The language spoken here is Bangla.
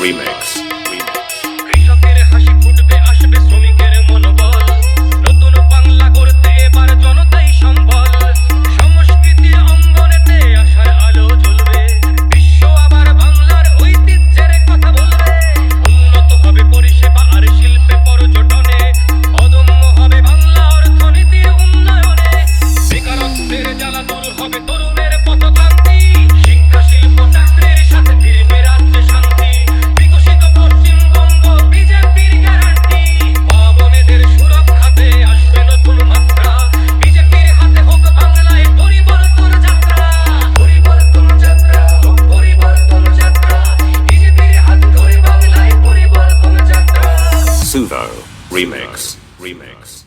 Remix. কৃষকের হাসি ফুটবে আসবে শ্রমিকের মনোবল নতুন বাংলা গড়তে এবার জনতাই সম্বল সংস্কৃতির অঙ্গনেতে আশার আলো জ্বলবে বিশ্ব আবার বাংলার ঐতিহ্যের কথা বলবে উন্নত হবে পরিষেবা আর শিল্পে পর্যটনে অদম্য হবে বাংলা অর্থনীতির উন্নয়নে বেকারত্বের জ্বালা দূর হবে তরুণের পথক্রান্তি শিক্ষা শিল্প চাকরির সাথে ফিরবে রাজ্যে শান্তি বিকশিত পশ্চিমবঙ্গ বিজেপির গ্যারান্টি পাবনেদের সুরক্ষাতে আসবে নতুন মাত্রা বিজেপির হাতে হোক বাংলায় পরিবর্তন যাত্রা হোক পরিবর্তন যাত্রা বিজেপির হাত ধরে বাংলায় পরিবর্তন যাত্রা Suvo Remix.